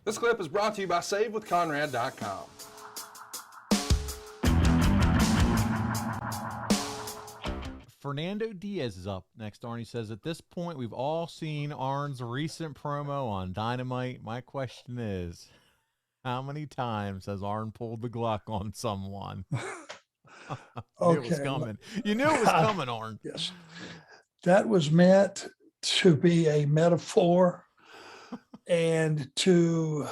This clip is brought to you by SaveWithConrad.com. Fernando Diaz is up next, Arn. He says, at this point, we've all seen Arn's recent promo on Dynamite. My question is, how many times has Arn pulled the Glock on someone? Okay. It was coming. You knew it was coming, Arn. Yes. That was meant to be a metaphor and to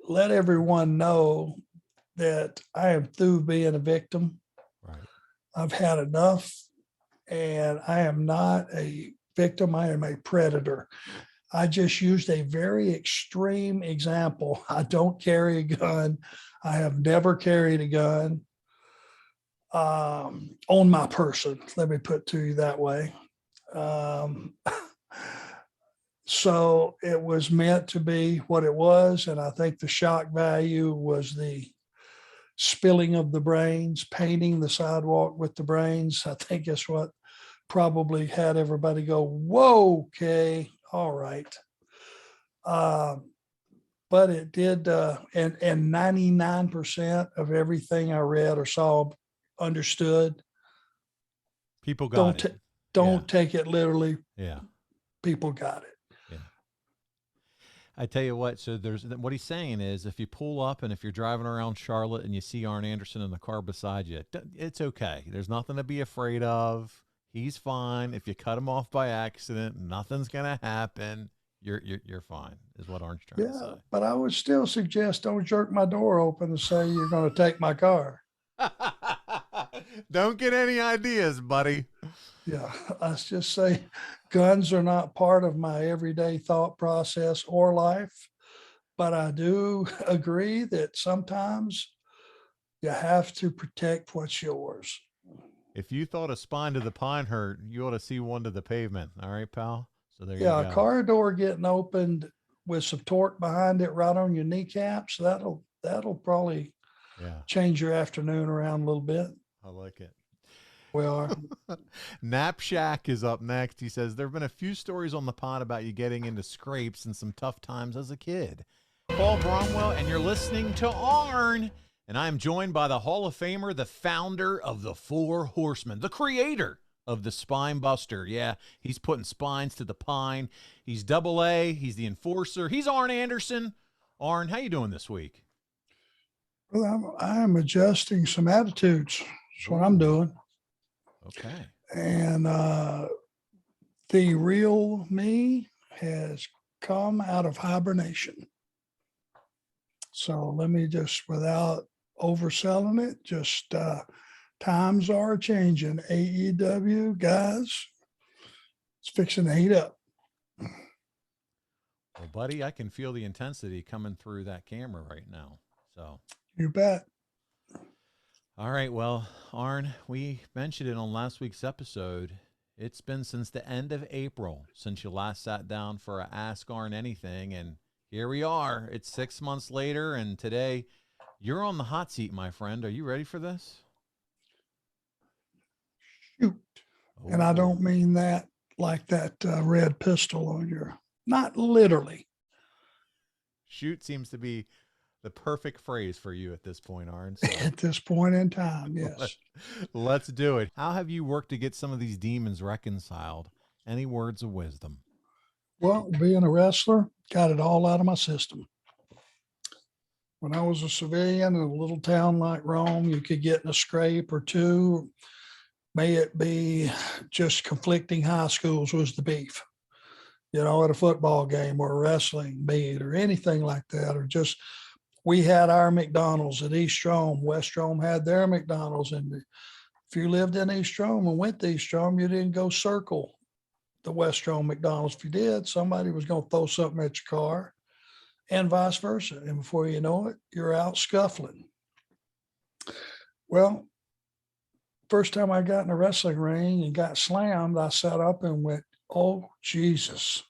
let everyone know that I am through being a victim. Right. I've had enough, and I am not a victim. I am a predator. I just used a very extreme example. I don't carry a gun. I have never carried a gun on my person. Let me put it to you that way. So it was meant to be what it was. And I think the shock value was the spilling of the brains, painting the sidewalk with the brains. I think that's what probably had everybody go, whoa, okay, all right. But it did, and 99% of everything I read or saw, understood. People got it. Don't take it literally. Yeah. People got it. Yeah. I tell you what, so what he's saying is if you pull up and if you're driving around Charlotte and you see Arn Anderson in the car beside you, it's okay. There's nothing to be afraid of. He's fine. If you cut him off by accident, nothing's going to happen. You're fine, is what Arn's trying to say. But I would still suggest don't jerk my door open and say you're going to take my car. Don't get any ideas, buddy. Yeah, let's just say guns are not part of my everyday thought process or life, but I do agree that sometimes you have to protect what's yours. If you thought a spine to the pine hurt, you ought to see one to the pavement. All right, pal? So there you go. Yeah, a car door getting opened with some torque behind it right on your kneecaps, that'll probably change your afternoon around a little bit. I like it. Well, Nap Shack is up next. He says, there have been a few stories on the pod about you getting into scrapes and some tough times as a kid. Paul Bromwell, and you're listening to Arn. And I am joined by the Hall of Famer, the founder of the Four Horsemen, the creator of the Spinebuster. Yeah, he's putting spines to the pine. He's AA. He's the enforcer. He's Arn Anderson. Arn, how you doing this week? well, I'm adjusting some attitudes. That's what I'm doing. Okay. And the real me has come out of hibernation. So let me just, without overselling it, just times are changing. AEW, guys, it's fixing to heat up. Well, buddy, I can feel the intensity coming through that camera right now. So You bet. all right, well, Arn, we mentioned it on last week's episode. It's been since the end of April since you last sat down for a Ask Arn Anything, and here we are. It's 6 months later, and today you're on the hot seat, my friend. Are you ready for this? Shoot. Oh, And I don't mean that like that red pistol on your, not literally. Shoot seems to be the perfect phrase for you at this point, Arn. So At this point in time, yes. let's do it. How have you worked to get some of these demons reconciled? Any words of wisdom? Well, being a wrestler, got it all out of my system. When I was a civilian in a little town like Rome, you could get in a scrape or two. May it be just conflicting high schools was the beef, at a football game or a wrestling meet or anything like that, or just we had our McDonald's at East Rome. West Rome had their McDonald's. And if you lived in East Rome and went to East Rome, you didn't go circle the West Rome McDonald's. If you did, somebody was going to throw something at your car and vice versa. And before you know it, you're out scuffling. Well, first time I got in a wrestling ring and got slammed, I sat up and went, oh, Jesus.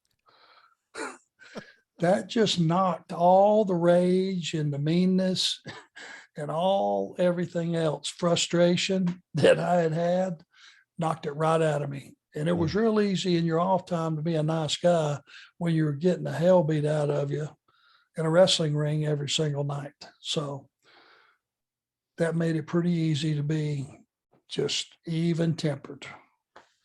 That just knocked all the rage and the meanness and everything else, frustration that I had, knocked it right out of me. And it was real easy in your off time to be a nice guy when you were getting the hell beat out of you in a wrestling ring every single night. So that made it pretty easy to be just even tempered.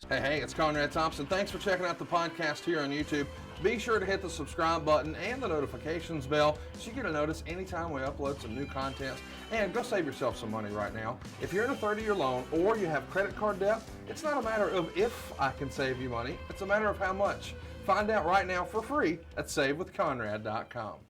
Hey, it's Conrad Thompson. Thanks for checking out the podcast here on YouTube. Be sure to hit the subscribe button and the notifications bell so you get a notice anytime we upload some new content. And go save yourself some money right now. If you're in a 30-year loan or you have credit card debt, it's not a matter of if I can save you money. It's a matter of how much. Find out right now for free at SaveWithConrad.com.